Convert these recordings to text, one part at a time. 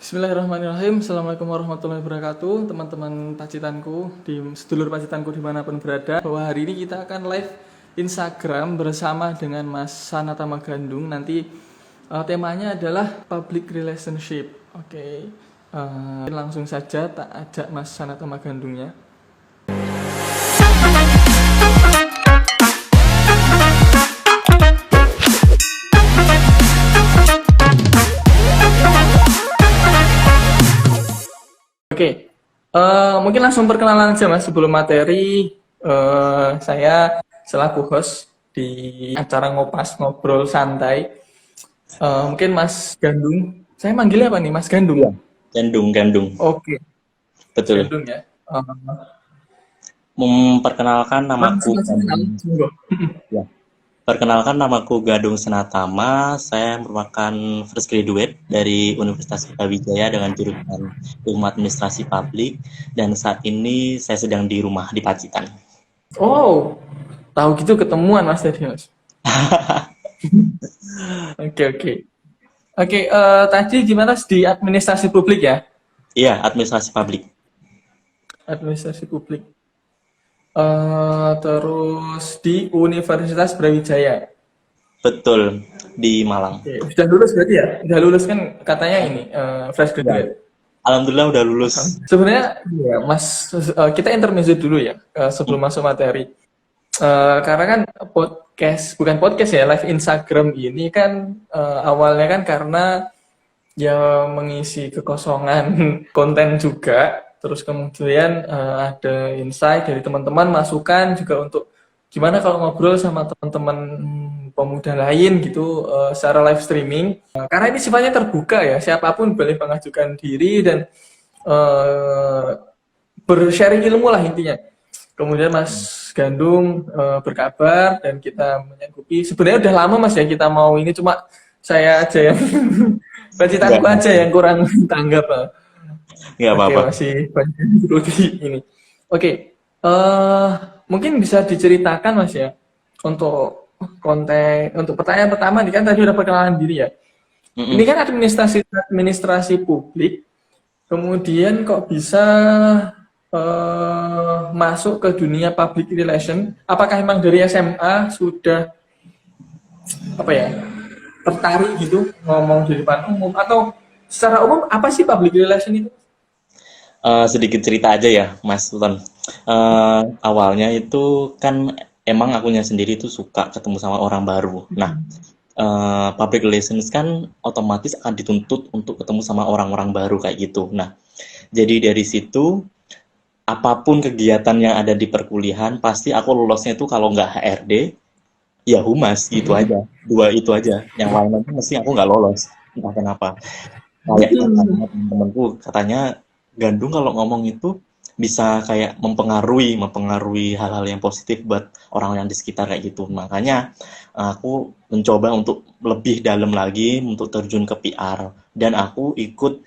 Bismillahirrahmanirrahim. Assalamualaikum warahmatullahi wabarakatuh. Teman-teman pacitanku, sedulur pacitanku dimanapun berada, bahwa hari ini kita akan live Instagram bersama dengan Mas Sanata Magandung. Nanti temanya adalah public relationship. Oke. Langsung saja tak ajak Mas Sanata Magandungnya. Oke, mungkin langsung perkenalan aja Mas sebelum materi. Saya selaku host di acara Ngopas Ngobrol Santai. Mungkin Mas Gandung, saya manggilnya apa nih Mas Gandung? Ya, Gandung. Oke, Betul. Gandung ya. Memperkenalkan namaku Gandung. Gandung. Ya. Perkenalkan namaku Gadung Senatama. Saya merupakan fresh graduate dari Universitas Brawijaya dengan jurusan Ilmu Administrasi Publik dan saat ini saya sedang di rumah di Pacitan. Oh, tahu gitu ketemuan Mas tadi Mas. Oke. Tadi gimana di administrasi publik ya? Iya, administrasi publik. Administrasi publik. Terus di Universitas Brawijaya. Betul, di Malang. Oke. Sudah lulus berarti ya? Sudah lulus kan katanya ini fresh graduate. Alhamdulillah udah lulus. Sebenarnya ya, Mas, kita intermezzo dulu ya sebelum masuk materi. Karena kan bukan podcast ya, live Instagram ini kan awalnya kan karena ya mengisi kekosongan konten juga. Terus kemudian ada insight dari teman-teman, masukan juga untuk gimana kalau ngobrol sama teman-teman pemuda lain gitu secara live streaming. Karena ini sifatnya terbuka ya, siapapun boleh mengajukan diri dan bersharing ilmu lah intinya. Kemudian Mas Gandung berkabar dan kita menyanggupi. Sebenarnya udah lama Mas ya kita mau ini, cuma saya aja yang pacitanku aja yang kurang tanggap. Nggak apa-apa. Masih banyak ini. Oke, mungkin bisa diceritakan Mas ya untuk untuk pertanyaan pertama nih kan tadi udah perkenalan diri ya. Ini kan administrasi publik, kemudian kok bisa masuk ke dunia public relation? Apakah emang dari SMA sudah tertarik gitu ngomong di depan umum, atau secara umum apa sih public relation itu? Sedikit cerita aja ya, Mas Sultan. Awalnya itu kan emang akunya sendiri tuh suka ketemu sama orang baru. Nah, public relations kan otomatis akan dituntut untuk ketemu sama orang-orang baru kayak gitu. Nah, jadi dari situ apapun kegiatan yang ada di perkuliahan pasti aku lolosnya itu kalau nggak HRD ya humas gitu aja. Dua itu aja. Yang lainnya mesti aku nggak lolos. Entah kenapa. Kayak teman-temanku katanya Gandung kalau ngomong itu bisa kayak mempengaruhi hal-hal yang positif buat orang yang di sekitar kayak gitu. Makanya aku mencoba untuk lebih dalam lagi untuk terjun ke PR dan aku ikut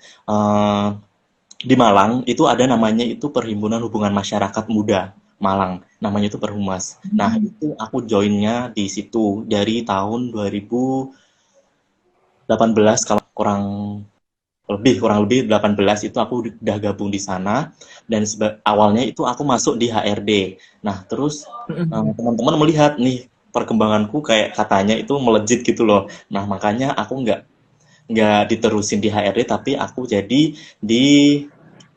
di Malang itu ada namanya itu Perhimpunan Hubungan Masyarakat Muda Malang, namanya itu Perhumas. Nah, itu aku joinnya di situ dari tahun 2018 kalau kurang lebih 18 itu aku udah gabung di sana dan awalnya itu aku masuk di HRD. Nah, terus teman-teman melihat nih perkembanganku kayak katanya itu melejit gitu loh. Nah, makanya aku nggak diterusin di HRD tapi aku jadi di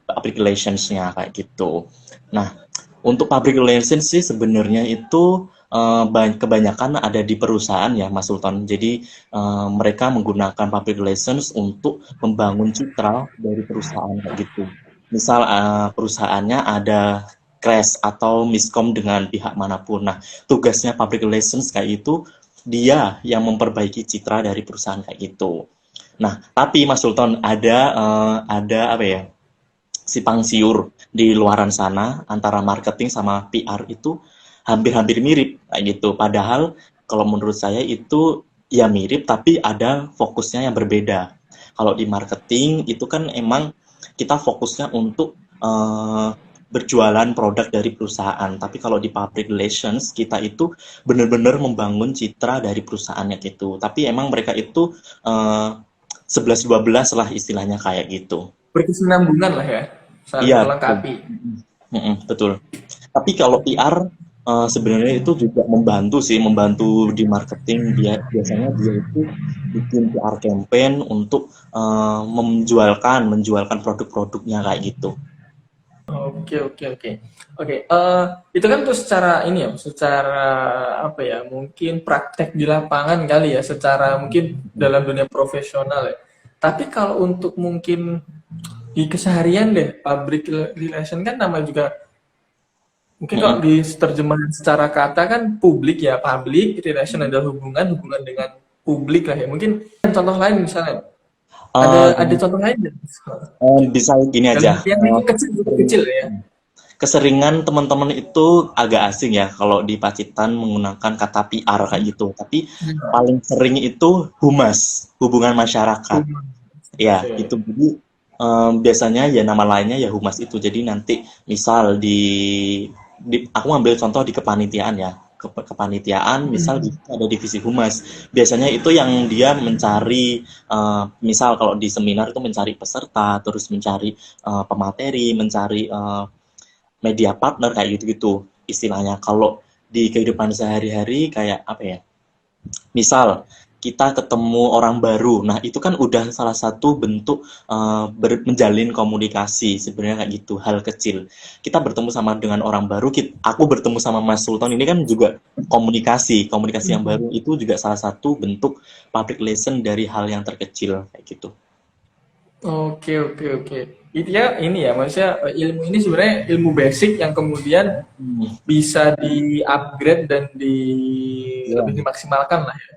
public relations-nya kayak gitu. Nah, untuk public relations sih sebenarnya itu kebanyakan ada di perusahaan ya Mas Sultan. Jadi mereka menggunakan public relations untuk membangun citra dari perusahaan kayak gitu. Misal perusahaannya ada crash atau miskom dengan pihak manapun. Nah, tugasnya public relations kayak itu dia yang memperbaiki citra dari perusahaan kayak gitu. Nah, tapi Mas Sultan ada apa ya? Simpang siur di luaran sana antara marketing sama PR itu hampir-hampir mirip kayak gitu. Padahal kalau menurut saya itu ya mirip tapi ada fokusnya yang berbeda. Kalau di marketing itu kan emang kita fokusnya untuk berjualan produk dari perusahaan. Tapi kalau di public relations kita itu benar-benar membangun citra dari perusahaannya gitu. Tapi emang mereka itu 11-12 lah istilahnya kayak gitu. Berkesinambungan lah ya, saling Iya, betul. melengkapi. Betul. Tapi kalau PR sebenarnya itu juga membantu sih, membantu di marketing. Biasanya dia itu bikin PR campaign untuk menjualkan produk-produknya kayak gitu. Oke, oke, oke. Oke, itu kan tuh secara ini ya, secara apa ya, mungkin praktek di lapangan kali ya, secara mungkin dalam dunia profesional ya. Tapi kalau untuk mungkin di keseharian deh, public relation kan nama juga, mungkin kalau Mm-mm. di terjemahan secara kata kan publik ya, public relation adalah hubungan, hubungan dengan publik lah ya. Mungkin contoh lain misalnya, ada Eh, contoh lain nggak? bisa gini Dalam aja. yang kecil, kecil ya. Keseringan teman-teman itu agak asing ya kalau di Pacitan menggunakan kata PR kayak gitu. Tapi paling sering itu humas, hubungan masyarakat. Ya, Oke. itu jadi biasanya ya nama lainnya ya humas itu. Jadi nanti misal aku ambil contoh di kepanitiaan ya. Kepanitiaan misal di situ ada divisi humas. Biasanya itu yang dia mencari misal kalau di seminar itu mencari peserta, terus mencari pemateri, mencari media partner kayak gitu-gitu istilahnya. Kalau di kehidupan sehari-hari kayak apa ya? Misal kita ketemu orang baru, nah itu kan udah salah satu bentuk menjalin komunikasi sebenarnya kayak gitu, hal kecil. Kita bertemu sama dengan orang baru, aku bertemu sama Mas Sultan ini kan juga komunikasi yang baru itu juga salah satu bentuk public relation dari hal yang terkecil kayak gitu. Oke, oke, oke. Itu ya ini ya, maksudnya ilmu ini sebenarnya ilmu basic yang kemudian Hmm. bisa di-upgrade dan lebih Ya. dimaksimalkan lah ya.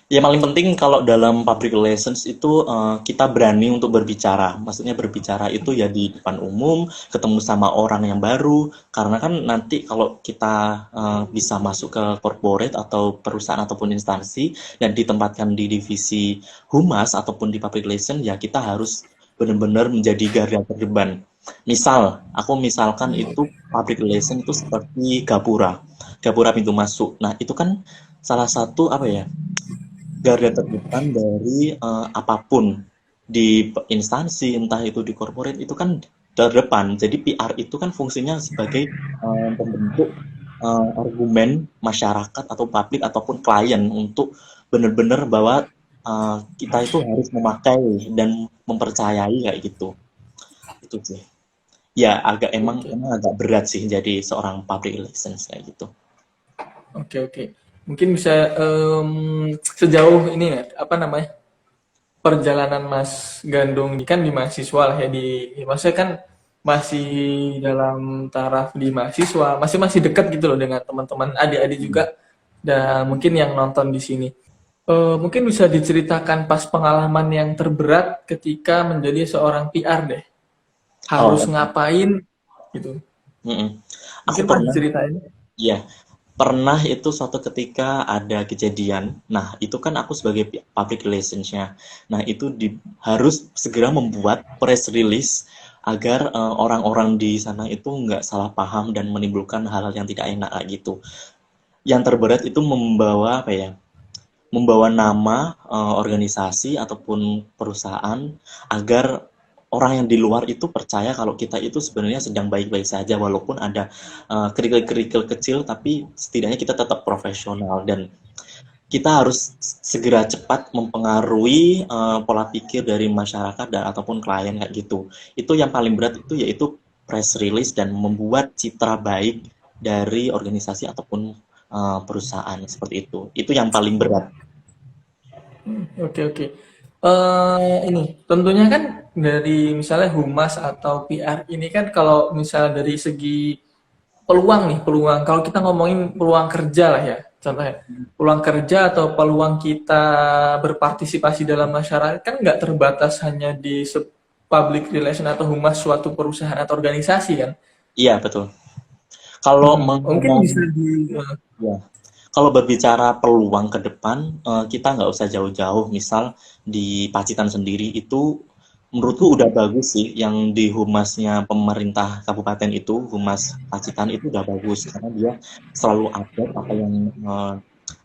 Yang paling penting kalau dalam public relations itu kita berani untuk berbicara. Maksudnya berbicara itu ya di depan umum, ketemu sama orang yang baru. Karena kan nanti kalau kita bisa masuk ke corporate atau perusahaan ataupun instansi dan ditempatkan di divisi humas ataupun di public relations, ya kita harus benar-benar menjadi garda terdepan. Misal, aku misalkan itu public relation itu seperti gapura, gapura pintu masuk. Nah, itu kan salah satu apa ya? Garda terdepan dari apapun di instansi, entah itu di corporate, itu kan terdepan. Jadi PR itu kan fungsinya sebagai pembentuk argumen masyarakat atau publik ataupun klien untuk benar-benar bahwa kita itu harus memakai dan mempercayai kayak gitu. Itu sih. Ya Oke, emang agak berat sih jadi seorang public relations kayak gitu. oke, oke. Mungkin bisa sejauh ini ya, apa namanya, perjalanan Mas Gandung ini kan di mahasiswa lah ya, maksudnya kan masih dalam taraf di mahasiswa, masih masih dekat gitu loh dengan teman-teman adik-adik juga, dan mungkin yang nonton di sini. Mungkin bisa diceritakan pas pengalaman yang terberat ketika menjadi seorang PR deh. Harus Oh, ngapain gitu. mm-mm. Aku Mungkin pas pernah, diceritain. ya. Pernah itu suatu ketika ada kejadian. Nah, itu kan aku sebagai public relations-nya. Nah, itu harus segera membuat press release agar orang-orang di sana itu nggak salah paham dan menimbulkan hal-hal yang tidak enak kayak gitu. Yang terberat itu membawa apa ya? Membawa nama organisasi ataupun perusahaan agar orang yang di luar itu percaya kalau kita itu sebenarnya sedang baik-baik saja walaupun ada kerikil-kerikil kecil tapi setidaknya kita tetap profesional dan kita harus segera cepat mempengaruhi pola pikir dari masyarakat dan ataupun klien kayak gitu. Itu yang paling berat itu yaitu press release dan membuat citra baik dari organisasi ataupun perusahaan seperti itu. Itu yang paling berat. Oke, oke. Ini tentunya kan dari misalnya humas atau PR ini kan, kalau misalnya dari segi peluang nih, peluang kalau kita ngomongin peluang kerja lah ya, contohnya peluang kerja atau peluang kita berpartisipasi dalam masyarakat kan nggak terbatas hanya di public relation atau humas suatu perusahaan atau organisasi kan. Iya, betul. Kalau Mungkin ngomong bisa di ya, kalau berbicara peluang ke depan, kita nggak usah jauh-jauh. Misal di Pacitan sendiri itu menurutku udah bagus sih yang di humasnya pemerintah kabupaten itu, humas Pacitan itu udah bagus karena dia selalu update apa yang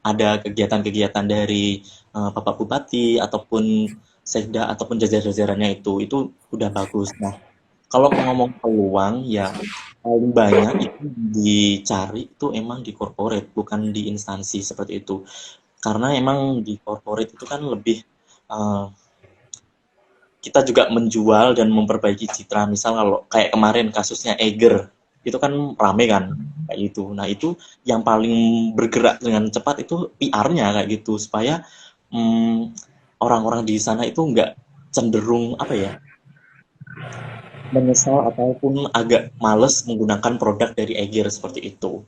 ada kegiatan-kegiatan dari Bapak Bupati ataupun sekda ataupun jajaran-jajarannya itu udah bagus. Nah, kalau ngomong peluang ya paling banyak itu dicari itu emang di corporate, bukan di instansi seperti itu. Karena emang di corporate itu kan lebih eh, kita juga menjual dan memperbaiki citra. Misal kalau kayak kemarin kasusnya Eger, itu kan rame kan kayak gitu. Nah, itu yang paling bergerak dengan cepat itu PR-nya kayak gitu supaya hmm, orang-orang di sana itu nggak cenderung apa ya, menyesal ataupun agak males menggunakan produk dari Eger seperti itu.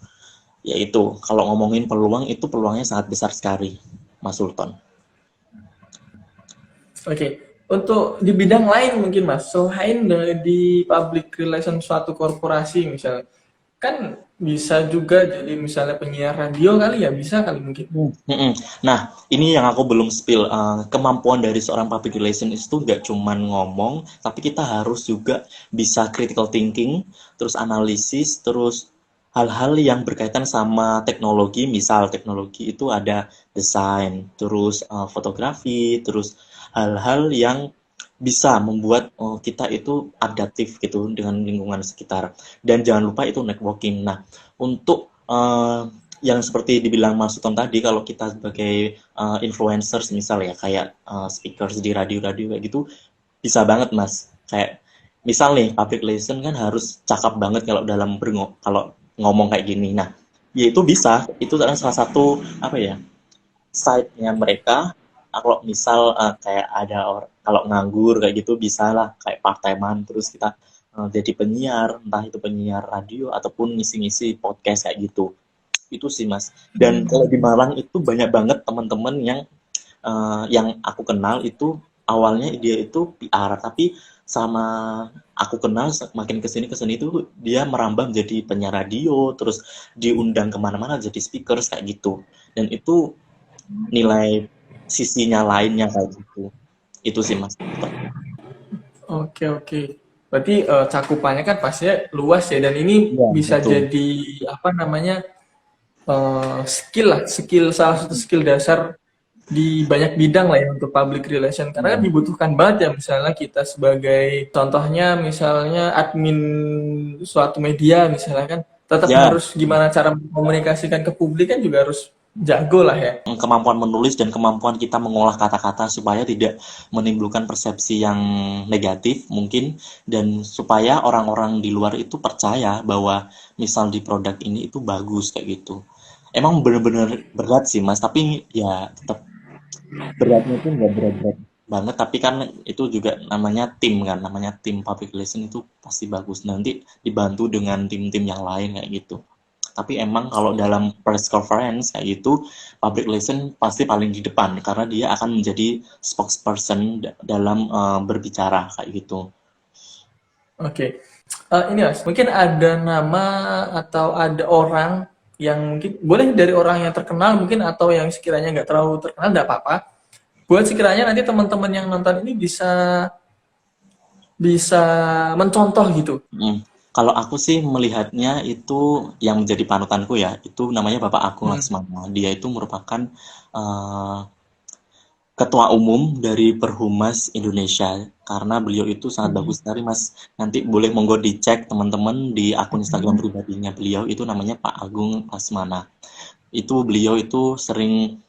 Yaitu kalau ngomongin peluang itu peluangnya sangat besar sekali, Mas Sultan. Oke, untuk di bidang lain mungkin Mas, selain di public relation suatu korporasi misalnya, kan bisa juga jadi misalnya penyiar radio kali ya, bisa kali mungkin. Mm-mm. Nah, ini yang aku belum spill. Kemampuan dari seorang public relation itu nggak cuman ngomong, tapi kita harus juga bisa critical thinking, terus analisis, terus hal-hal yang berkaitan sama teknologi. Misal teknologi itu ada desain, terus fotografi, terus hal-hal yang bisa membuat kita itu adaptif gitu dengan lingkungan sekitar. Dan jangan lupa itu networking. Nah, untuk yang seperti dibilang Mas Sultan tadi, kalau kita sebagai influencers misal ya, kayak speakers di radio-radio kayak gitu, bisa banget Mas. Kayak misal nih, public relation kan harus cakap banget kalau kalau ngomong kayak gini. Nah, ya itu bisa. Itu adalah salah satu apa ya, side-nya mereka. Kalau misal kayak ada orang kalau nganggur kayak gitu bisa lah kayak part-timean terus kita jadi penyiar, entah itu penyiar radio ataupun ngisi-ngisi podcast kayak gitu. Itu sih Mas. Dan kalau di Malang itu banyak banget teman-teman yang aku kenal itu awalnya dia itu PR, tapi sama aku kenal makin kesini itu dia merambah menjadi penyiar radio, terus diundang kemana-mana jadi speakers kayak gitu. Dan itu nilai sisinya lainnya kayak gitu. Itu sih Mas. Oke, oke. Berarti cakupannya kan pastinya luas ya, dan ini Iya, bisa betul. jadi apa namanya, skill lah, salah satu skill dasar di banyak bidang lah ya untuk public relation, karena kan Iya. dibutuhkan banget ya, misalnya kita sebagai contohnya misalnya admin suatu media misalnya, kan tetap Ya, harus gimana cara mengkomunikasikan ke publik, kan juga harus jago lah ya. kemampuan menulis dan kemampuan kita mengolah kata-kata supaya tidak menimbulkan persepsi yang negatif mungkin, dan supaya orang-orang di luar itu percaya bahwa misal di produk ini itu bagus kayak gitu. Emang bener-bener berat sih Mas, tapi ya tetap beratnya itu nggak berat-berat banget, tapi kan itu juga namanya tim public relation itu pasti bagus nanti dibantu dengan tim-tim yang lain kayak gitu. Tapi emang kalau dalam press conference kayak gitu, public relation pasti paling di depan karena dia akan menjadi spokesperson dalam berbicara kayak gitu. Oke. Ini Mas, mungkin ada nama atau ada orang yang mungkin boleh dari orang yang terkenal mungkin, atau yang sekiranya nggak terlalu terkenal, nggak apa-apa. Buat sekiranya nanti teman-teman yang nonton ini bisa bisa mencontoh gitu. Mm. Kalau aku sih melihatnya itu yang menjadi panutanku ya, itu namanya Bapak Agung Hmm. Laksmana. Dia itu merupakan eh, Ketua Umum dari Perhumas Indonesia, karena beliau itu sangat bagus sekali Mas. Nanti boleh monggo dicek teman-teman di akun Instagram pribadinya beliau, itu namanya Pak Agung Lasmana. Itu beliau itu sering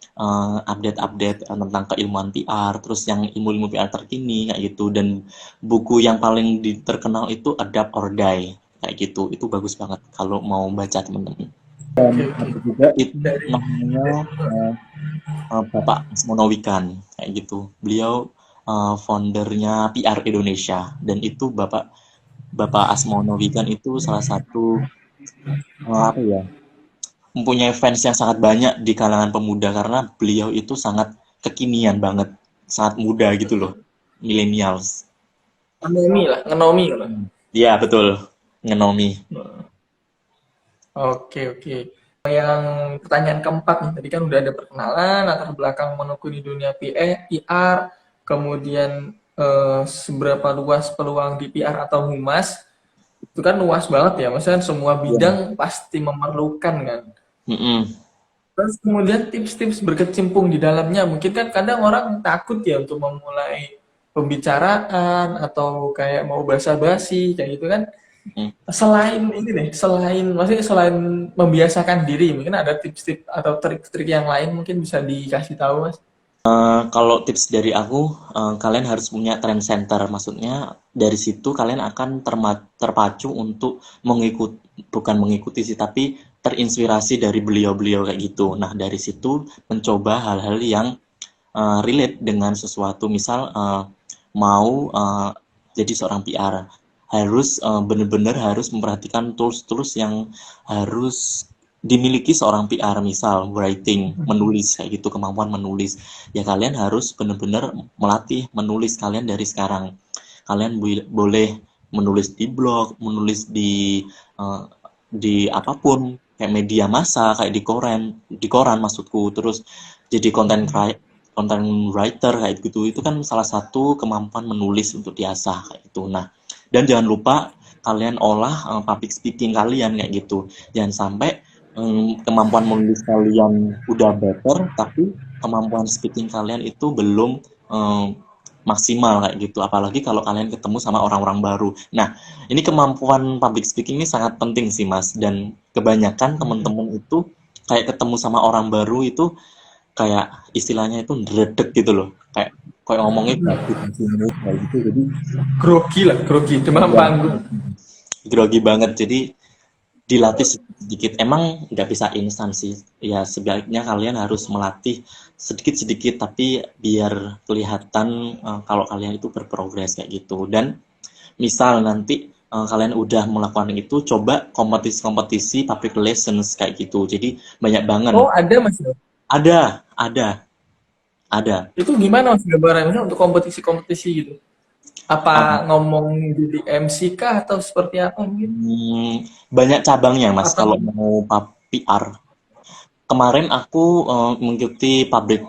update-update tentang keilmuan PR, terus yang ilmu-ilmu PR terkini kayak gitu. Dan buku yang paling terkenal itu Adapt or Die kayak gitu. Itu bagus banget kalau mau baca teman-teman. Dan Oke, oke. ada juga itu Dari namanya Bapak Asmono Wikan kayak gitu. Beliau foundernya PR Indonesia, dan itu Bapak Bapak Asmono Wikan itu salah satu apa ya, mempunyai fans yang sangat banyak di kalangan pemuda karena beliau itu sangat kekinian banget, sangat muda gitu loh, millennials. ngenomi lah, ngenomi lah. Iya betul, ngenomi. Oke, oke. Yang pertanyaan keempat nih, tadi kan udah ada perkenalan, latar belakang menekuni dunia PR, kemudian seberapa luas peluang di PR atau humas, itu kan luas banget ya, maksudnya semua Iya. bidang pasti memerlukan kan. Mm-mm. Terus kemudian tips-tips berkecimpung di dalamnya, mungkin kan kadang orang takut ya untuk memulai pembicaraan atau kayak mau basa-basi kayak gitu kan. Hmm. Selain ini nih, maksudnya selain membiasakan diri, mungkin ada tips-tips atau trik-trik yang lain mungkin bisa dikasih tahu, Mas. Kalau tips dari aku, kalian harus punya trend center. Maksudnya dari situ kalian akan terpacu untuk bukan mengikuti sih, tapi terinspirasi dari beliau-beliau kayak gitu. Nah, dari situ mencoba hal-hal yang relate dengan sesuatu. Misal mau jadi seorang PR, harus benar-benar harus memperhatikan tools-tools yang harus dimiliki seorang PR, misal writing, menulis kayak gitu, kemampuan menulis. Ya kalian harus benar-benar melatih menulis kalian dari sekarang. Kalian boleh menulis di blog, menulis di apapun, kayak media massa, kayak di koran maksudku. Terus jadi content writer kayak gitu. Itu kan salah satu kemampuan menulis untuk diasah kayak gitu. Nah, dan jangan lupa kalian olah public speaking kalian kayak gitu. Jangan sampai kemampuan menulis kalian udah better, tapi kemampuan speaking kalian itu belum maksimal kayak gitu. Apalagi kalau kalian ketemu sama orang-orang baru. Nah, ini kemampuan public speaking ini sangat penting sih, Mas. Dan kebanyakan teman-teman itu kayak ketemu sama orang baru itu kayak istilahnya itu ndredeg gitu loh. Kayak ngomongnya bagus kayak gitu. Jadi Grogi, demam ya, panggung. grogi banget. Jadi dilatih sedikit. Emang nggak bisa instan sih. Ya sebaiknya kalian harus melatih sedikit-sedikit, tapi biar kelihatan kalau kalian itu berprogres kayak gitu. Dan misal nanti kalian udah melakukan itu, coba kompetisi-kompetisi public relations kayak gitu. Jadi banyak banget. Oh, ada, Mas. Ada. Itu gimana, Mas, gambarannya misalnya untuk kompetisi-kompetisi gitu? Uh, Apa ngomong jadi MC kah atau seperti apa mungkin? banyak cabangnya, Mas, Apa? kalau mau PR. Kemarin aku mengikuti public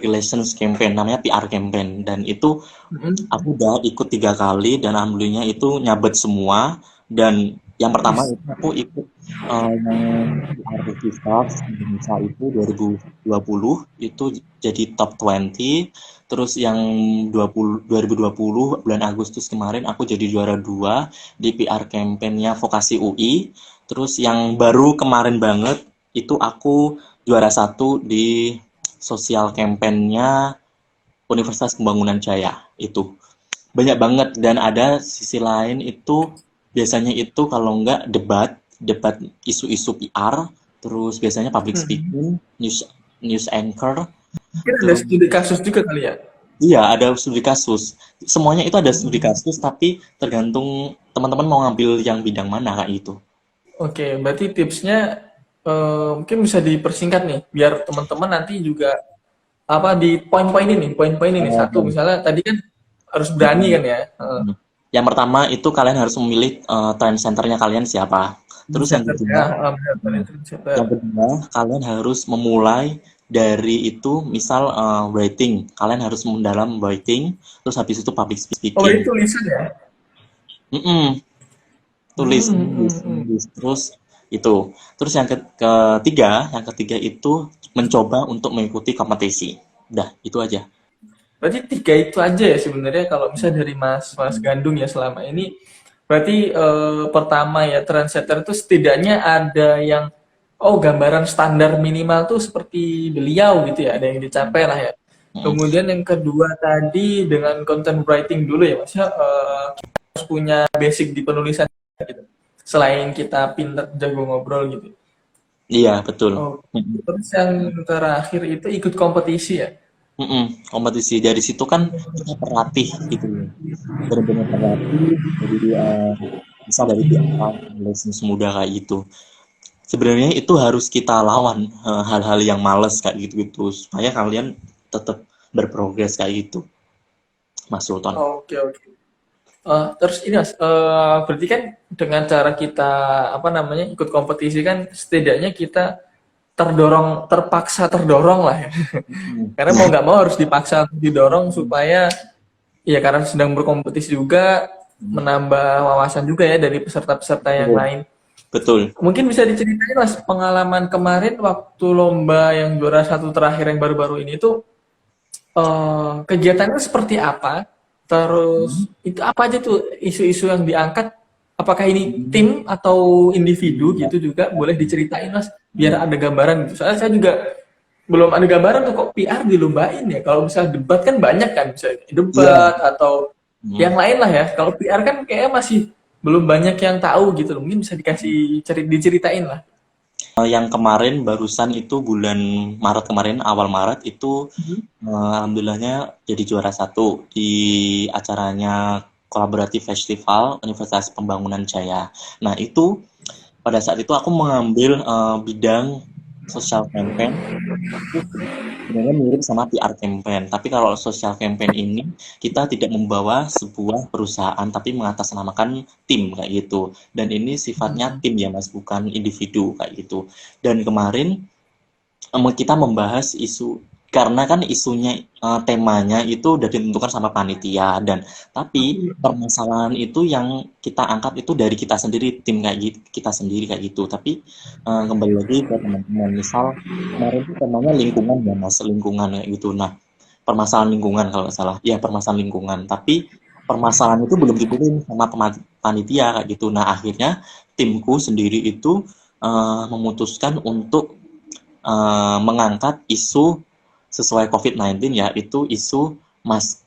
relations campaign, namanya PR campaign, dan itu aku udah ikut 3 kali dan alhamdulillahnya itu nyabet semua. Dan yang pertama itu aku ikut PR Rookie Stars Indonesia itu 2020 itu jadi top 20. Terus yang 2020 bulan Agustus kemarin aku jadi juara 2 di PR campaign-nya Vokasi UI. Terus yang baru kemarin banget itu aku juara 1 di sosial campaign-nya Universitas Pembangunan Jaya. Itu banyak banget. Dan ada sisi lain itu biasanya itu kalau nggak debat isu-isu PR, terus biasanya public speaking, news anchor. Mungkin ada Terus studi kasus juga kali ya? iya, ada studi kasus. Semuanya itu ada studi kasus, tapi tergantung teman-teman mau ngambil yang bidang mana kayak gitu. Oke, berarti tipsnya mungkin bisa dipersingkat nih, biar teman-teman nanti juga apa di poin-poin ini. Satu, Oh, misalnya tadi kan harus berani kan ya. yang pertama itu kalian harus memilih trend centernya kalian siapa. Terus yang Trendsetter ya, kedua, benar-benar trendsetter. yang kedua kalian harus memulai dari itu, misal writing, kalian harus mendalam writing, terus habis itu public Oh, speaking. itu tulisan ya? Mm-mm. Tulis, Hmm, nulis, hmm, hmm. nulis. Terus itu. Terus yang ketiga itu mencoba untuk mengikuti kompetisi. Udah, itu aja. Berarti 3 itu aja ya sebenarnya kalau misalnya dari Mas Gandung ya selama ini. Berarti pertama ya trendsetter itu setidaknya ada yang gambaran standar minimal tuh seperti beliau gitu ya, ada yang dicapai lah ya. Mm. Kemudian yang kedua tadi dengan content writing dulu ya Mas ya, kita harus punya basic di penulisan gitu. Selain kita pinter jago ngobrol gitu. Iya, betul. Oh, Mm-mm. terus yang terakhir itu ikut kompetisi ya. Mm-mm. Kompetisi dari situ kan kita terlatih gitu loh. Benar-benar terlatih dari bisa dari PR, lessons muda kayak gitu. Sebenarnya itu harus kita lawan hal-hal yang males kayak gitu-gitu supaya kalian tetap berprogres kayak gitu, Mas Sultan. Oke, oke. Terus ini Mas, berarti kan dengan cara kita apa namanya ikut kompetisi kan setidaknya kita terpaksa terdorong lah ya. Mm. Karena mau nggak mau harus dipaksa didorong supaya ya karena sedang berkompetisi juga menambah wawasan juga ya dari peserta-peserta yang Betul. lain. Betul. Mungkin bisa diceritain Mas pengalaman kemarin waktu lomba yang juara 1 terakhir yang baru-baru ini tuh kegiatannya seperti apa? Terus itu apa aja tuh isu-isu yang diangkat? Apakah ini tim atau individu gitu juga boleh diceritain Mas biar ada gambaran gitu. Soalnya saya juga belum ada gambaran tuh kok PR dilombain ya. Kalau misalnya debat kan banyak kan, misalnya Iya. debat atau Hmm. yang lain lah ya. Kalau PR kan kayaknya masih belum banyak yang tahu gitu loh. Mungkin bisa diceritain lah. Yang kemarin barusan itu bulan Maret kemarin, awal Maret itu alhamdulillahnya jadi juara satu di acaranya kolaboratif festival Universitas Pembangunan Jaya. Nah itu pada saat itu aku mengambil bidang social campaign. Itu sebenarnya mirip sama PR campaign, tapi kalau social campaign ini kita tidak membawa sebuah perusahaan, tapi mengatasnamakan tim kayak gitu. Dan ini sifatnya tim ya Mas, bukan individu kayak gitu. Dan kemarin kita membahas isu karena kan isunya temanya itu udah ditentukan sama panitia dan tapi permasalahan itu yang kita angkat itu dari kita sendiri tim kayak gitu kita sendiri kayak gitu tapi kembali lagi ke teman-teman misal kemarin itu temanya lingkungan ya mas lingkungan kayak gitu nah permasalahan lingkungan kalau nggak salah ya permasalahan lingkungan tapi permasalahan itu belum dipikirin sama panitia kayak gitu nah akhirnya timku sendiri itu memutuskan untuk mengangkat isu sesuai COVID-19 yaitu isu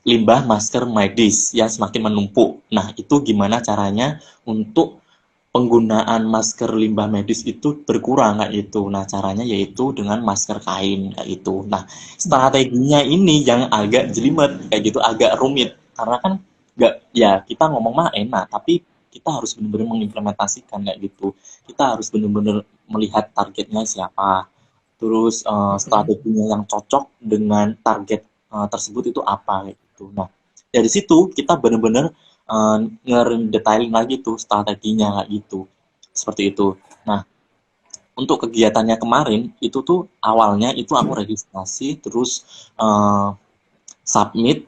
limbah masker medis yang semakin menumpuk. Nah, itu gimana caranya untuk penggunaan masker limbah medis itu berkurang kayak itu. Nah, caranya yaitu dengan masker kain kayak itu. Nah, strateginya ini yang agak jelimet kayak gitu, agak rumit karena kan nggak ya kita ngomong mah enak, tapi kita harus benar-benar mengimplementasikan kayak gitu. Kita harus benar-benar melihat targetnya siapa, terus strateginya yang cocok dengan target tersebut itu apa gitu. Nah dari situ kita benar-benar ngedetailin lagi tuh strateginya kayak gitu seperti itu. Nah untuk kegiatannya kemarin itu tuh awalnya itu aku registrasi terus uh, submit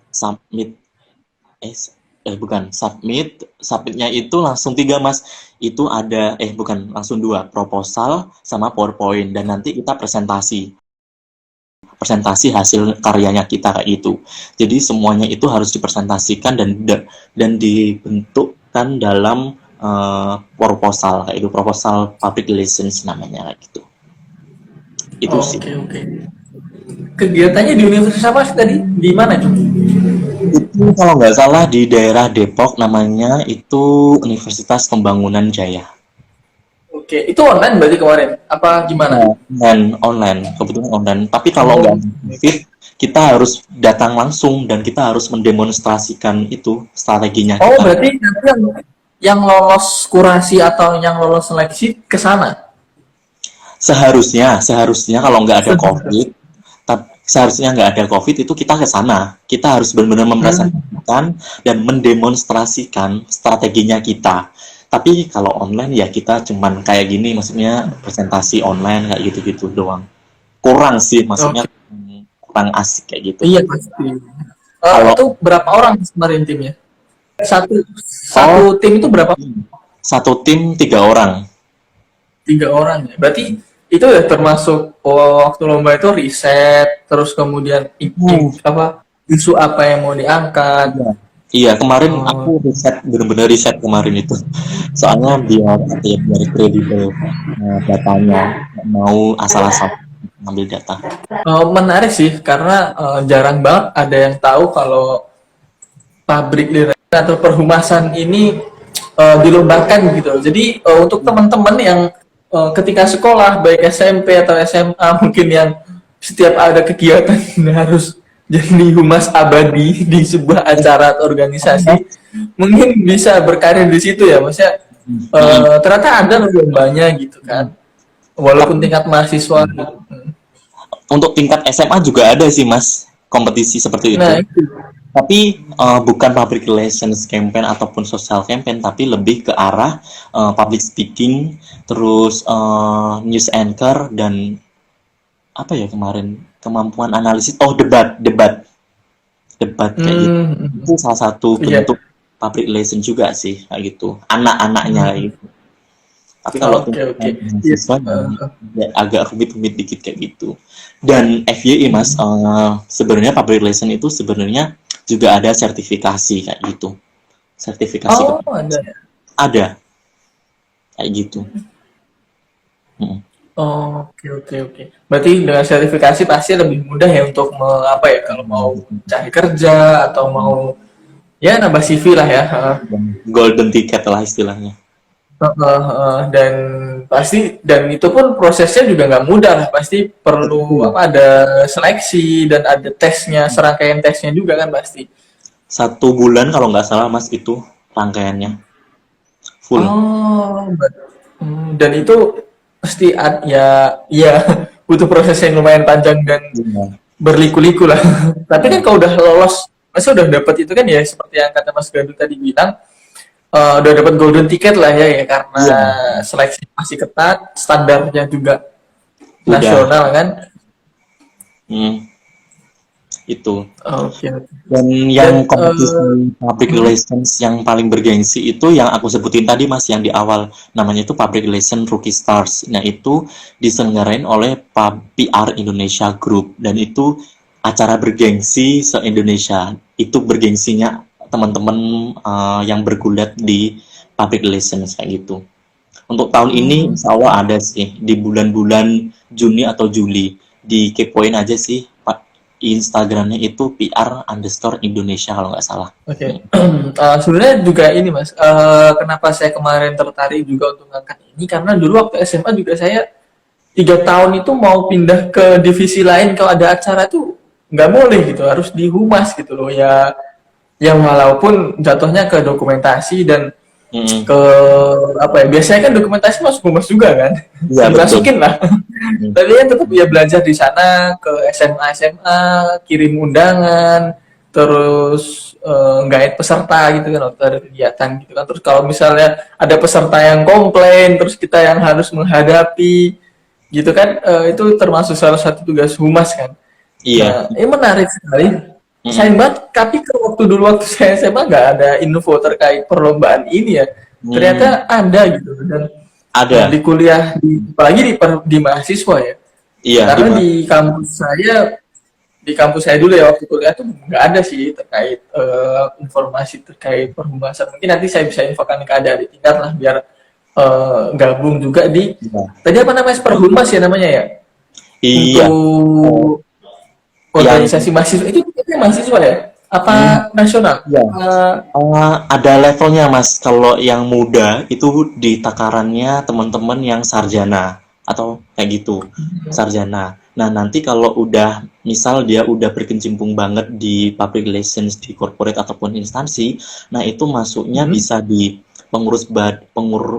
eh bukan submitnya itu langsung 3 mas itu ada bukan langsung 2 proposal sama PowerPoint dan nanti kita presentasi hasil karyanya kita kayak itu jadi semuanya itu harus dipresentasikan dan dibentukkan dalam proposal kayak itu proposal public relations namanya kayak gitu itu sih. Oke, oke. Kegiatannya di universitas apa sih tadi? Di mana itu? Itu kalau nggak salah di daerah Depok namanya itu Universitas Pembangunan Jaya. Oke, itu online berarti kemarin? Apa gimana? Online, kebetulan online. Tapi kalau nggak Oh, fit, kita harus datang langsung dan kita harus mendemonstrasikan itu strateginya oh kita. berarti nanti yang lolos kurasi atau yang lolos seleksi ke sana? Seharusnya kalau nggak ada COVID, seharusnya nggak ada COVID itu kita ke sana. Kita harus benar-benar mempresentasikan dan mendemonstrasikan strateginya kita. Tapi kalau online ya kita cuman kayak gini, maksudnya presentasi online kayak gitu-gitu doang. Kurang sih, maksudnya Oke. kurang asik kayak gitu. Iya pasti. Kalau Itu berapa orang kemarin timnya? Satu oh satu tim itu berapa? satu tim 3 orang. 3 orang ya. Berarti itu ya termasuk waktu lomba itu riset, terus kemudian apa isu apa yang mau diangkat. Iya, iya kemarin aku Oh, bener-bener riset kemarin itu. Soalnya biar kredibel datanya, nggak mau asal-asal ngambil data. menarik sih karena jarang banget ada yang tahu kalau pabrik lirah atau perhumasan ini dilombakan gitu. Jadi untuk teman-teman yang ketika sekolah baik SMP atau SMA mungkin yang setiap ada kegiatan harus jadi humas abadi di sebuah acara atau organisasi mungkin bisa berkarir di situ ya maksudnya Hmm. ternyata ada lombanya gitu kan walaupun Tapi tingkat mahasiswa gitu. untuk tingkat SMA juga ada sih mas kompetisi seperti Nah itu. itu. Tapi bukan public relations campaign ataupun social campaign, tapi lebih ke arah public speaking, terus news anchor dan apa ya kemarin kemampuan analisis. Oh debat kayak gitu. Itu salah satu Iya. bentuk public relation juga sih kayak gitu. Anak-anaknya kayak gitu. Tapi kalau Oke, oke. tuntutan Iya. mahasiswa agak rumit-rumit dikit kayak gitu. Dan FYI mas, sebenarnya public relation itu sebenarnya juga ada sertifikasi kayak gitu. Sertifikasi Oh, ada ya. ada kayak gitu. Mm. Oh, oke oke oke. Berarti dengan sertifikasi pasti lebih mudah ya untuk apa ya kalau mau cari kerja atau mau ya nambah CV lah ya. Golden ticket lah istilahnya. Dan pasti dan itu pun prosesnya juga nggak mudah lah. Pasti perlu Betul. apa ada seleksi dan ada tesnya, serangkaian tesnya juga kan pasti. 1 bulan kalau nggak salah Mas itu rangkaiannya full. Oh, dan itu pasti ya ya butuh proses yang lumayan panjang dan Iya. berliku-liku lah. Tapi kan Hmm. kalau udah lolos, masa udah dapet itu kan ya seperti yang kata Mas Gadu tadi bilang, udah dapat golden ticket lah ya, ya karena Iya, seleksi masih ketat, standarnya juga udah. nasional kan. Hmm, itu. Oke. Dan Dan yang kompetisi public relations yang paling bergengsi itu yang aku sebutin tadi Mas yang di awal namanya itu Public Relations Rookie Stars. Nah itu diselenggarain oleh PR Indonesia Group dan itu acara bergengsi se-Indonesia. Itu bergengsinya teman-teman yang bergulat di public relations kayak gitu. Untuk tahun ini insya Allah ada sih di bulan-bulan Juni atau Juli. Dikepoin aja sih Pak Instagramnya itu PR_Indonesia kalau nggak salah. Oke. Sebenarnya juga ini Mas, kenapa saya kemarin tertarik juga untuk ngangkat ini karena dulu waktu SMA juga saya 3 tahun itu mau pindah ke divisi lain kalau ada acara tuh nggak boleh gitu, harus di humas gitu loh ya. Ya walaupun jatuhnya ke dokumentasi dan Mm-mm. ke apa ya biasanya kan dokumentasi masuk humas juga kan Iya betul. dimasukin lah Mm. tapi kan tetap ya belajar di sana ke SMA kirim undangan terus guide peserta gitu kan waktu ada kegiatan gitu kan terus kalau misalnya ada peserta yang komplain terus kita yang harus menghadapi gitu kan itu termasuk salah satu tugas humas kan. Iya. Nah ini menarik sekali. Mm-mm. Sayang banget, tapi waktu saya SMA nggak ada info terkait perlombaan ini ya. Hmm. Ternyata ada gitu dan Ada. di kuliah, apalagi di mahasiswa ya. Iya di Karena mana? di kampus saya dulu ya waktu kuliah tuh nggak ada sih terkait informasi terkait perhumasan. Mungkin nanti saya bisa infokan ke ada di tingkat lah biar gabung juga di Iya. tadi apa namanya perhumas ya namanya ya Iya. untuk Yang organisasi mahasiswa itu mahasiswa ya? Apa hmm, nasional? iya. Ada levelnya Mas. Kalau yang muda itu di takarannya teman-teman yang sarjana atau kayak gitu, sarjana. Nah, nanti kalau udah misal dia udah berkecimpung banget di public relations di corporate ataupun instansi, nah itu masuknya Hmm. bisa di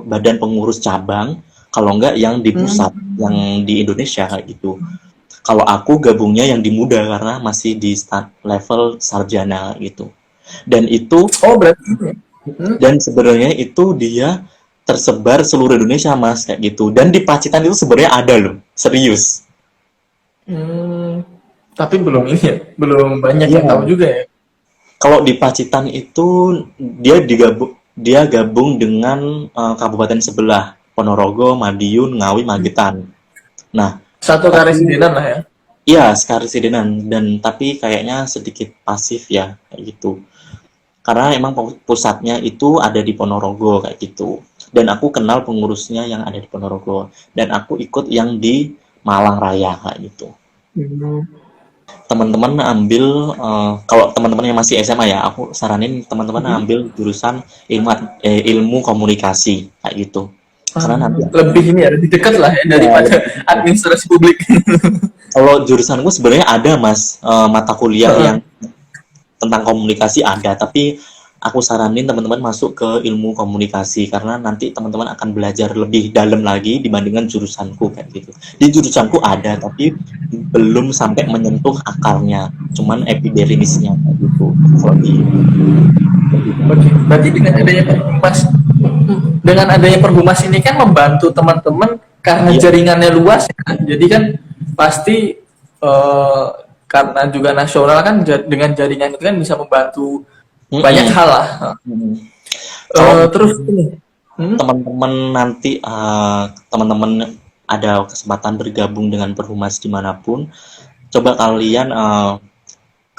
badan pengurus cabang, kalau enggak yang di pusat, Hmm. yang di Indonesia kayak gitu. Kalau aku gabungnya yang di muda karena masih di start level sarjana gitu. Dan itu Oh berarti ini ya? Hmm. dan sebenarnya itu dia tersebar seluruh Indonesia Mas kayak gitu. Dan di Pacitan itu sebenarnya ada loh, serius. Hmm. Tapi belum ini ya, belum banyak Iya. yang tahu juga ya. Kalau di Pacitan itu dia gabung dengan kabupaten sebelah, Ponorogo, Madiun, Ngawi, Magetan. Nah, Satu tapi karesidenan lah ya. iya sekarang dan tapi kayaknya sedikit pasif ya kayak gitu. Karena emang pusatnya itu ada di Ponorogo kayak gitu. Dan aku kenal pengurusnya yang ada di Ponorogo dan aku ikut yang di Malang Raya kayak gitu. Hmm. Teman-teman ambil kalau teman-teman yang masih SMA ya, aku saranin teman-teman Hmm. ambil jurusan ilmu komunikasi kayak gitu. Karena nanti Lebih ini ya, lebih dekat lah ya ya, daripada administrasi publik. kalau jurusanku sebenarnya ada Mas mata kuliah yang tentang komunikasi ada, tapi aku saranin teman-teman masuk ke ilmu komunikasi karena nanti teman-teman akan belajar lebih dalam lagi dibandingkan jurusanku kayak gitu. Di jurusanku ada, tapi belum sampai menyentuh akarnya, cuman epidermisnya kayak gitu. Kalau di Oke. Berarti dengan adanya perhumas ini kan membantu teman-teman karena iya, jaringannya luas ya kan? Jadi kan pasti eh, karena juga nasional kan dengan jaringan itu kan bisa membantu banyak mm-mm, hal lah. mm-mm. Kalau Terus ini, teman-teman nanti teman-teman ada kesempatan bergabung dengan Perhumas dimanapun, coba kalian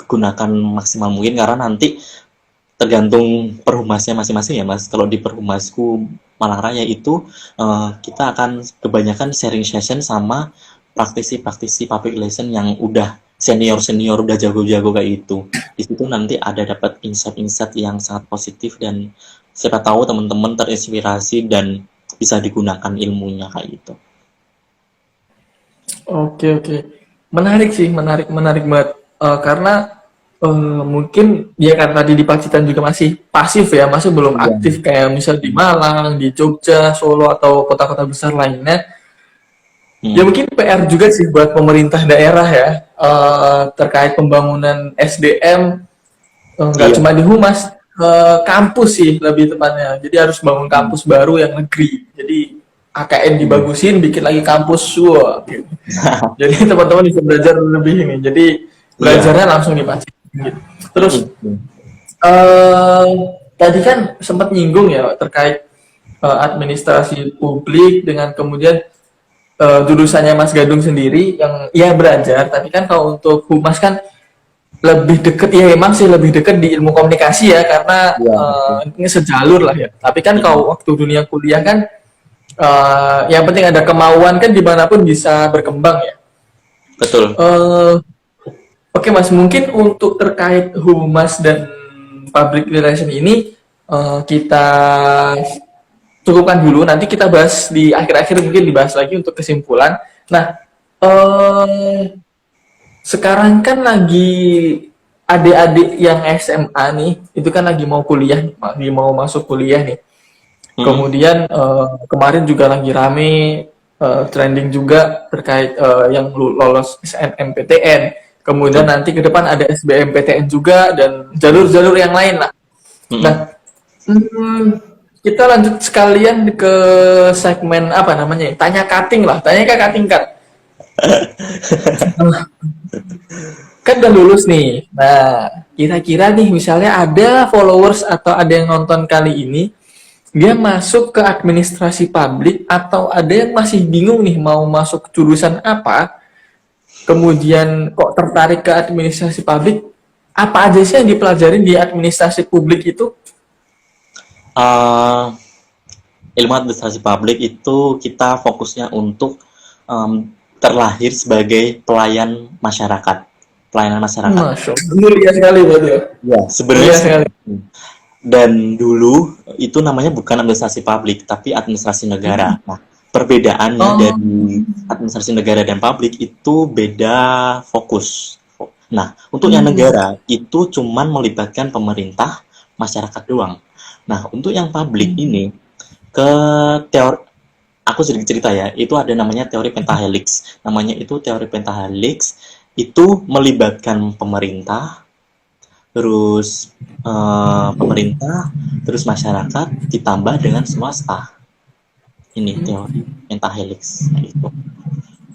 gunakan maksimal mungkin, karena nanti tergantung perhumasnya masing-masing ya Mas. Kalau di perhumasku Malang Raya itu kita akan kebanyakan sharing session sama praktisi-praktisi public relation yang udah senior-senior, udah jago-jago kayak itu. Di situ nanti ada dapat insight-insight yang sangat positif, dan siapa tahu teman-teman terinspirasi dan bisa digunakan ilmunya kayak gitu. Oke, oke. Menarik sih, menarik banget. Karena mungkin ya kan tadi di Pacitan juga masih pasif ya, masih belum Iya. aktif kayak misal di Malang, di Jogja, Solo atau kota-kota besar lainnya. Ya Hmm. mungkin PR juga sih buat pemerintah daerah ya, terkait pembangunan SDM, nggak Iya. cuma di Humas, kampus sih lebih tepatnya. Jadi harus bangun Hmm. kampus baru yang negeri. Jadi AKN Hmm. dibagusin, bikin lagi kampus, wah, gitu. Jadi teman-teman bisa belajar lebih ini. Jadi Iya. belajarnya langsung di Pacitan. Gitu. Terus Mm-mm. eh tadi kan sempat nyinggung ya terkait administrasi publik dengan kemudian jurusannya Mas Gadung sendiri yang ya belajar, tapi kan kalau untuk humas kan lebih deket ya emang sih lebih deket di ilmu komunikasi ya karena Iya, betul. ini sejalur lah ya. Tapi kan Mm-mm. kalau waktu dunia kuliah kan yang penting ada kemauan kan dimanapun bisa berkembang ya. Betul. Eh, Oke Mas, mungkin untuk terkait humas dan public relation ini kita cukupkan dulu. Nanti kita bahas di akhir-akhir mungkin dibahas lagi untuk kesimpulan. Nah, eh, sekarang kan lagi adik-adik yang SMA nih, itu kan lagi mau kuliah, lagi mau masuk kuliah nih. Mm-mm. Kemudian kemarin juga lagi rame trending juga terkait yang lolos SNMPTN. Kemudian Betul. nanti ke depan ada SBMPTN juga dan jalur-jalur yang lain lah. Nah, Mm-mm. hmm, kita lanjut sekalian ke segmen apa namanya? Tanya cutting lah, tanya ke cutting kan. Kan udah lulus nih. Nah, kira-kira nih misalnya ada followers atau ada yang nonton kali ini, dia masuk ke administrasi publik atau ada yang masih bingung nih mau masuk jurusan apa, kemudian kok tertarik ke administrasi publik, apa aja sih yang dipelajari di administrasi publik itu? Eh, Ilmu administrasi publik itu kita fokusnya untuk terlahir sebagai pelayan masyarakat, pelayanan masyarakat. Masya Allah, mulia sekali berarti ya. Ya, sebenarnya Mulia sekali. dan dulu itu namanya bukan administrasi publik, tapi administrasi negara. Nah, perbedaannya Oh, dari administrasi negara dan publik itu beda fokus. Nah, untuk yang negara itu cuman melibatkan pemerintah, masyarakat doang. Nah, untuk yang publik ini ke teori, aku sedikit cerita ya, itu ada namanya teori pentahelix. Namanya itu teori pentahelix, itu melibatkan pemerintah, terus pemerintah, terus masyarakat, ditambah dengan swasta. Ini teori pentahelix. Nah,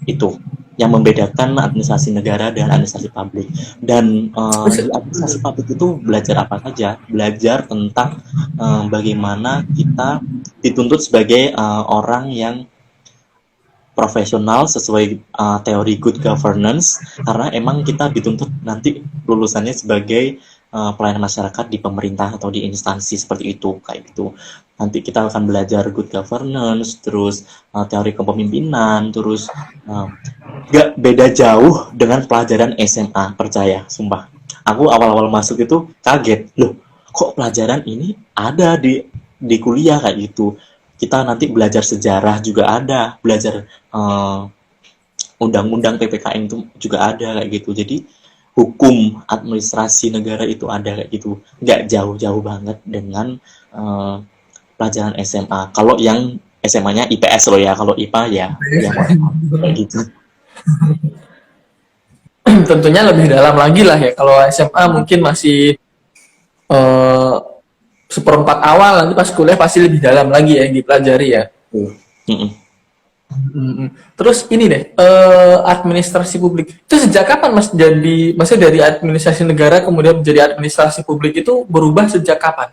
itu yang membedakan administrasi negara dan administrasi publik. Dan di administrasi publik itu belajar apa saja? Belajar tentang bagaimana kita dituntut sebagai orang yang profesional sesuai teori good governance, karena emang kita dituntut nanti lulusannya sebagai pelayanan masyarakat di pemerintah atau di instansi seperti itu, kayak gitu. Nanti kita akan belajar good governance, terus teori kepemimpinan, terus gak beda jauh dengan pelajaran SMA, percaya, sumpah. Aku awal-awal masuk itu kaget, loh kok pelajaran ini ada di kuliah kayak gitu. Kita nanti belajar sejarah juga ada, belajar undang-undang PPKN itu juga ada kayak gitu. Jadi hukum administrasi negara itu ada kayak gitu, nggak jauh-jauh banget dengan pelajaran SMA. Kalau yang SMA-nya IPS loh ya, kalau IPA ya yang kayak gitu. tentunya lebih dalam lagi lah ya. Kalau SMA Nah, mungkin masih eh, seperempat awal, nanti pas kuliah pasti lebih dalam lagi ya yang dipelajari ya. tuh. Mm-mm. Terus ini deh, administrasi publik itu sejak kapan Mas jadi, maksudnya dari administrasi negara kemudian menjadi administrasi publik itu berubah sejak kapan?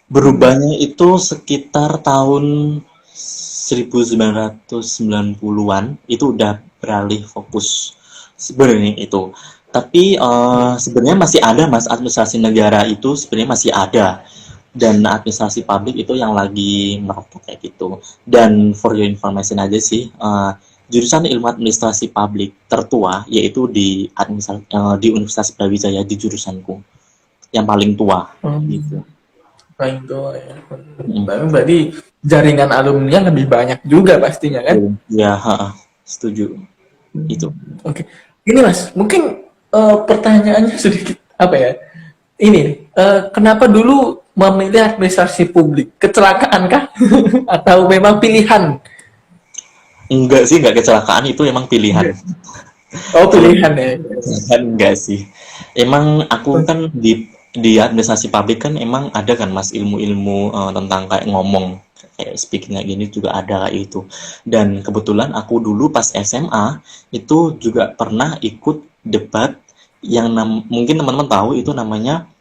Berubahnya itu sekitar tahun 1990-an, itu udah beralih fokus sebenarnya itu. Tapi sebenarnya masih ada Mas, administrasi negara itu sebenarnya masih ada. Dan administrasi publik itu yang lagi merapat kayak gitu. Dan for your information aja sih, jurusan ilmu administrasi publik tertua yaitu di Universitas Brawijaya di jurusanku, yang paling tua gitu. Paling tua ya. Berarti jaringan alumni lebih banyak juga pastinya kan? Ya, setuju. Itu. Oke. Ini Mas, mungkin pertanyaannya sedikit apa ya? Ini, kenapa dulu memilih administrasi publik? Kecelakaan kah? Atau memang pilihan? Enggak sih, enggak kecelakaan, itu emang pilihan. Oh, pilihan ya. Kan enggak sih. Emang aku kan di administrasi publik kan emang ada kan Mas ilmu-ilmu tentang kayak ngomong, kayak speaking kayak gini juga ada kayak itu. Dan kebetulan aku dulu pas SMA itu juga pernah ikut debat yang mungkin teman-teman tahu itu namanya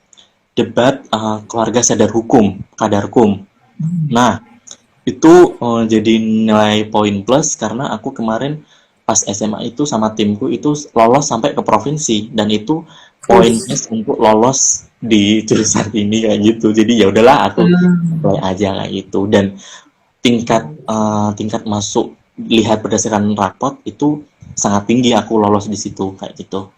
debat keluarga sadar hukum, Kadarkum. Nah, itu jadi nilai poin plus karena aku kemarin pas SMA itu sama timku itu lolos sampai ke provinsi dan itu poin plus untuk lolos di jurusan ini kayak gitu. Jadi ya udahlah aku apply aja kayak gitu dan tingkat masuk lihat berdasarkan rapot itu sangat tinggi aku lolos di situ kayak gitu.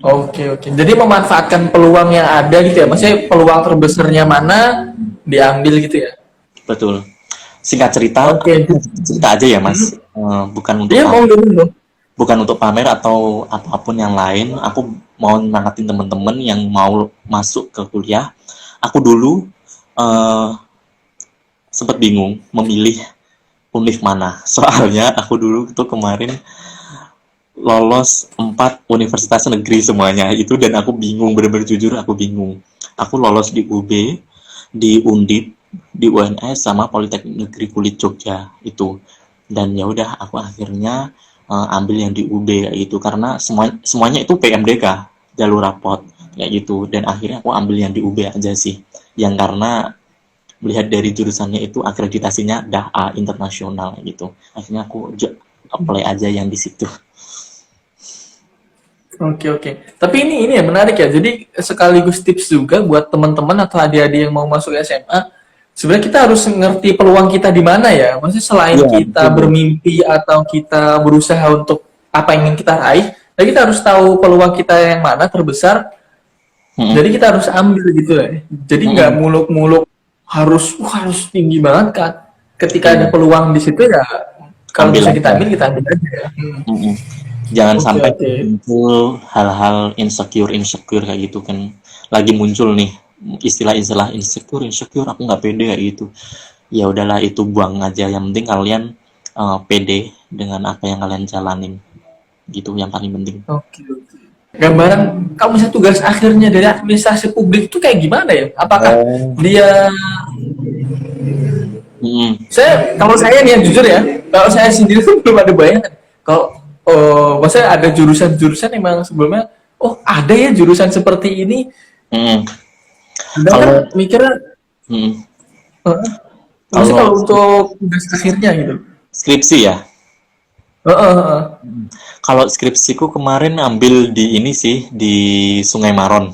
Oke. Jadi memanfaatkan peluang yang ada gitu ya. Maksudnya peluang terbesarnya mana diambil gitu ya. Betul. Singkat cerita, cerita aja ya Mas. Bukan untuk bukan untuk pamer atau apapun yang lain. Aku mau nyemangatin teman-teman yang mau masuk ke kuliah. Aku dulu sempat bingung memilih univ mana. Soalnya aku dulu tuh kemarin lolos 4 universitas negeri semuanya itu dan aku bingung, bener-bener jujur aku bingung. Aku lolos di UB, di Undip, di UNS sama Politeknik Negeri Kulit Jogja itu. Dan ya udah aku akhirnya ambil yang di UB itu karena semuanya itu PMDK, jalur rapot kayak gitu dan akhirnya aku ambil yang di UB aja sih. Yang karena melihat dari jurusannya itu akreditasinya udah A internasional gitu. Akhirnya aku apply aja yang di situ. Oke. Tapi ini ya menarik ya. Jadi sekaligus tips juga buat teman-teman atau adik-adik yang mau masuk SMA. Sebenarnya kita harus ngerti peluang kita di mana ya. Maksudnya selain kita bermimpi atau kita berusaha untuk apa yang ingin kita raih, ya kita harus tahu peluang kita yang mana terbesar. Jadi kita harus ambil gitu ya. Jadi nggak muluk-muluk harus tinggi banget kan. Ketika ada peluang di situ ya kalau bisa kita ambil aja ya. Jangan sampai muncul hal-hal insecure kayak gitu kan. Lagi muncul nih istilah-istilah insecure aku nggak pede kayak gitu. Ya udahlah itu buang aja. Yang penting kalian pede dengan apa yang kalian jalanin. Gitu yang paling penting. Oke. Gambaran kamu misalnya tugas akhirnya dari administrasi publik itu kayak gimana ya? Apakah dia kalau saya nih jujur ya, kalau saya sendiri tuh belum ada bayangan. Kalau maksudnya ada jurusan-jurusan emang sebelumnya, ada ya jurusan seperti ini. Kalau mikirnya, kalau untuk tugas akhirnya gitu. Skripsi ya. Kalau skripsiku kemarin ambil di ini sih di Sungai Maron.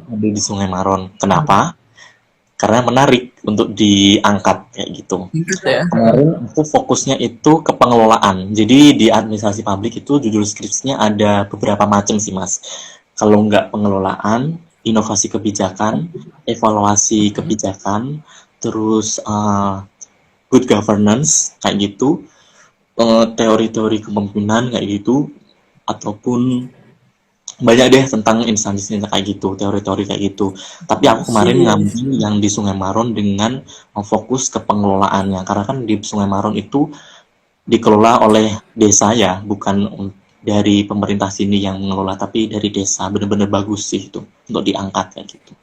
Ambil di Sungai Maron. Kenapa? Karena menarik untuk diangkat kayak gitu. Kemarin aku fokusnya itu ke pengelolaan. Jadi di administrasi publik itu judul skripsinya ada beberapa macam sih Mas. Kalau nggak pengelolaan, inovasi kebijakan, evaluasi kebijakan, terus good governance kayak gitu, teori-teori kepemimpinan kayak gitu, ataupun banyak deh tentang instansi kayak gitu, teori-teori kayak gitu. Tapi aku kemarin ngambil yang di Sungai Maron dengan fokus ke pengelolaannya, karena kan di Sungai Maron itu dikelola oleh desa ya, bukan dari pemerintah sini yang mengelola, tapi dari desa. Bener-bener bagus sih itu untuk diangkat kayak gitu.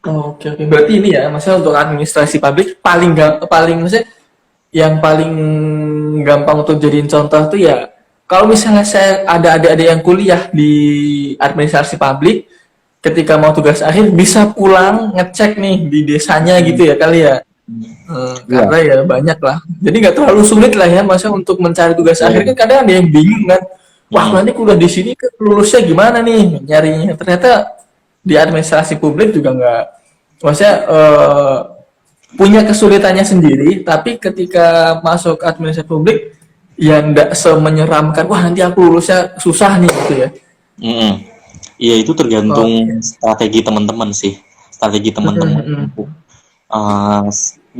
Oke. Berarti ini ya, maksudnya untuk administrasi publik maksudnya yang paling gampang untuk jadiin contoh tuh ya, kalau misalnya saya ada adik-adik yang kuliah di administrasi publik, ketika mau tugas akhir bisa pulang ngecek nih di desanya gitu ya kali ya. Iya. Karena ya banyak lah. Jadi nggak terlalu sulit lah ya, masa untuk mencari tugas akhir kan kadang ada yang bingung kan. Wah, Mm-mm. nanti kuliah di sini kan lulusnya gimana nih nyarinya? Ternyata di administrasi publik juga nggak, maksudnya punya kesulitannya sendiri. Tapi ketika masuk administrasi publik, ya nggak semenyeramkan. Wah, nanti aku lulusnya susah nih gitu ya. Mm-mm. Iya, itu Oke. tergantung strategi teman-teman sih. Strategi teman-teman untuk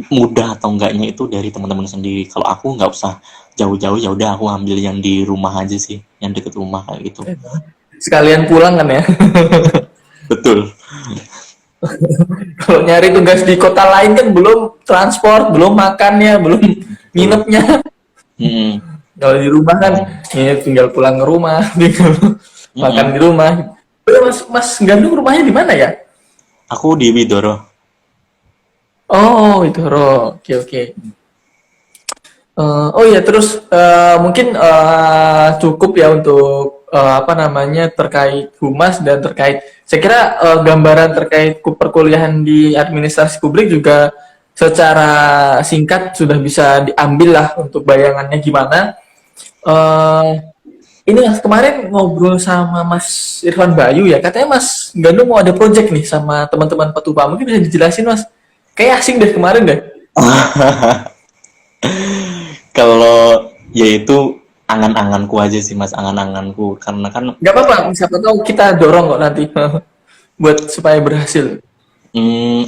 mudah atau enggaknya itu dari teman-teman sendiri. Kalau aku nggak usah jauh-jauh, ya udah aku ambil yang di rumah aja sih, yang deket rumah kayak gitu. Sekalian pulang kan ya. Betul. Kalau nyari tugas di kota lain kan belum transport, belum makannya, belum Betul. nginepnya. Mm-mm. Kalau di rumah kan ya tinggal pulang ke rumah, tinggal makan Mm-mm. di rumah. Mas Mas Gandung rumahnya di mana ya? Aku di Widoro. Oh, itu Oke, oke. Oh iya, terus mungkin cukup ya untuk apa namanya terkait humas dan terkait. Saya kira gambaran terkait perkuliahan di administrasi publik juga secara singkat sudah bisa diambil lah untuk bayangannya gimana. Eh ini Mas kemarin ngobrol sama Mas Irfan Bayu ya, katanya Mas Gandung mau ada project nih sama teman-teman Petupa. Mungkin bisa dijelasin Mas? Kayak asing deh kemarin deh. Kalau ya itu angan-anganku aja sih Mas, angan-anganku karena kan Gak apa-apa, siapa tahu kita dorong kok nanti buat supaya berhasil.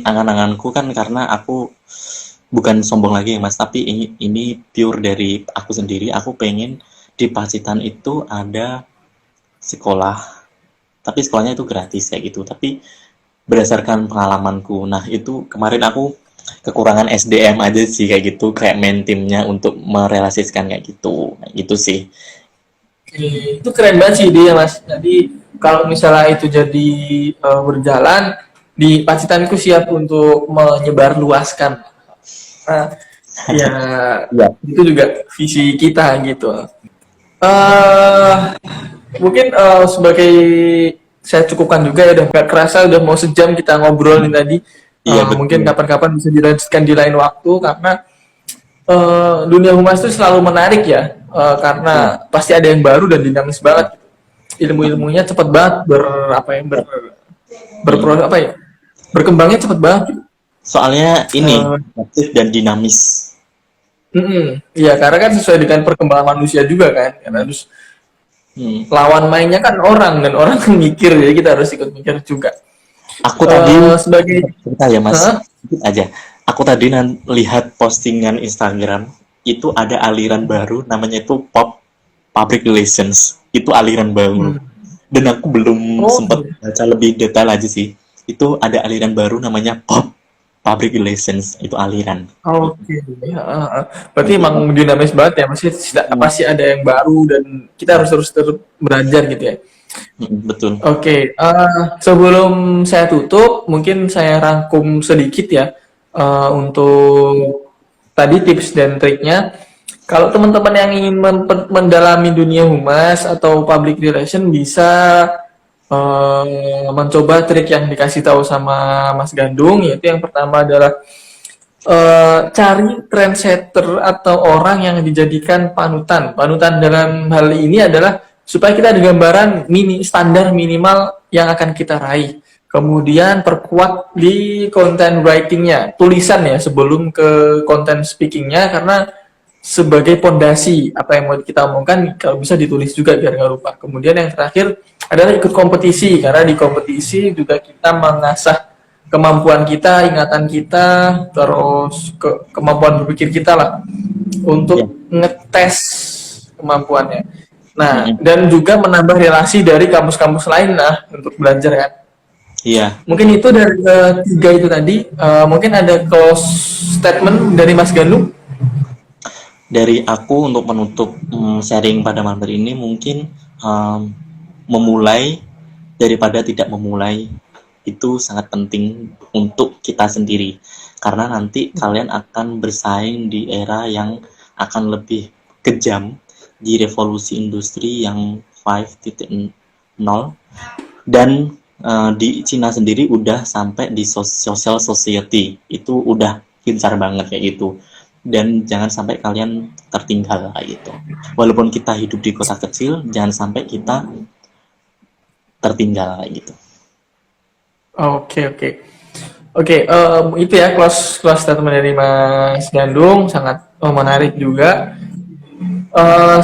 angan-anganku kan karena aku bukan sombong lagi ya Mas, tapi ini pure dari aku sendiri. Aku pengen di Pacitan itu ada sekolah, tapi sekolahnya itu gratis kayak gitu. Tapi berdasarkan pengalamanku, nah itu kemarin aku kekurangan SDM aja sih kayak gitu, kayak main timnya untuk merealisasikan kayak gitu sih. Itu keren banget sih dia Mas. Jadi kalau misalnya itu jadi berjalan di Pacitan itu siap untuk menyebar luaskan. Nah, ya Iya. itu juga visi kita gitu. eh Mungkin sebagai saya cukupkan juga ya, udah gak kerasa udah mau sejam kita ngobrol nih tadi. Iya Mungkin betul. kapan-kapan bisa dilanjutkan di lain waktu karena dunia humas itu selalu menarik ya, Iya. karena pasti ada yang baru dan dinamis banget. Ilmu-ilmunya cepat banget apa ya Hmm. apa ya berkembangnya cepat banget. Soalnya ini Uh, aktif dan dinamis. Iya karena kan sesuai dengan perkembangan manusia juga kan. Karena harus Hmm. lawan mainnya kan orang dan orang kan mikir jadi kita harus ikut mikir juga. Aku tadi Sebagai cerita ya Mas, huh? sedikit aja. Aku tadi lihat postingan Instagram itu ada aliran baru namanya itu pop public relations. Itu aliran baru. Hmm. Dan aku belum Oh, sempat baca lebih detail aja sih. Itu ada aliran baru namanya pop public relations. Itu aliran. oke. Ya, berarti Nanti emang dinamis banget ya, masih pasti ada yang baru dan kita harus terus belajar gitu ya. betul. Oke, sebelum saya tutup, mungkin saya rangkum sedikit ya untuk tadi tips dan triknya. Kalau teman-teman yang ingin mendalami dunia humas atau public relation bisa mencoba trik yang dikasih tahu sama Mas Gandung, yaitu yang pertama adalah cari trendsetter atau orang yang dijadikan panutan. Panutan dalam hal ini adalah supaya kita ada gambaran standar minimal yang akan kita raih. Kemudian perkuat di content writing-nya, tulisan ya sebelum ke content speaking-nya karena sebagai pondasi apa yang mau kita omongkan kalau bisa ditulis juga biar nggak lupa. Kemudian yang terakhir adalah ikut kompetisi karena di kompetisi juga kita mengasah kemampuan kita, ingatan kita, terus kemampuan berpikir kita lah Ya. untuk ngetes kemampuannya. Nah, dan juga menambah relasi dari kampus-kampus lain lah untuk belajar kan. Iya. Mungkin itu dari tiga itu tadi. Mungkin ada close statement dari Mas Ganu. Dari aku untuk menutup sharing pada malam hari ini mungkin memulai daripada tidak memulai itu sangat penting untuk kita sendiri karena nanti kalian akan bersaing di era yang akan lebih kejam di revolusi industri yang 5.0 dan di Cina sendiri udah sampai di social society itu udah gencar banget kayak gitu. Dan jangan sampai kalian tertinggal kayak gitu. Walaupun kita hidup di kota kecil, jangan sampai kita tertinggal kayak gitu. Oke, oke. Oke, itu ya close statement dari Mas Gandung, sangat menarik juga.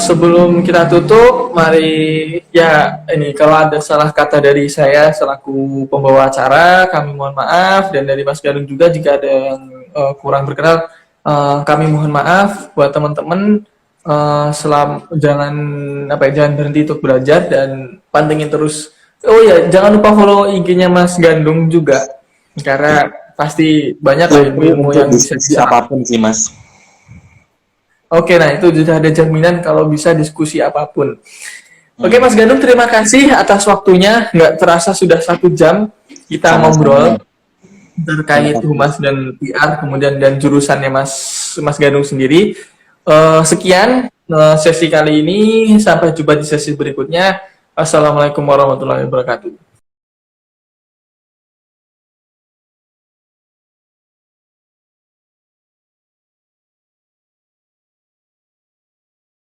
Sebelum kita tutup, mari ya ini kalau ada salah kata dari saya selaku pembawa acara, kami mohon maaf, dan dari Mas Gandung juga jika ada yang kurang berkenan, kami mohon maaf. Buat teman-teman, jangan berhenti untuk belajar dan pantengin terus. Oh ya, jangan lupa follow IG-nya Mas Gandung juga, karena pasti banyak lah ilmu-ilmu Untuk yang bisa diskusi apapun sih Mas. Oke, nah itu sudah ada jaminan kalau bisa diskusi apapun. Oke, Mas Gandung, terima kasih atas waktunya. Nggak terasa sudah 1 jam kita ngobrol terkait humas dan PR, kemudian dan jurusannya Mas Gandung sendiri. Sekian sesi kali ini. Sampai jumpa di sesi berikutnya. Assalamualaikum warahmatullahi wabarakatuh.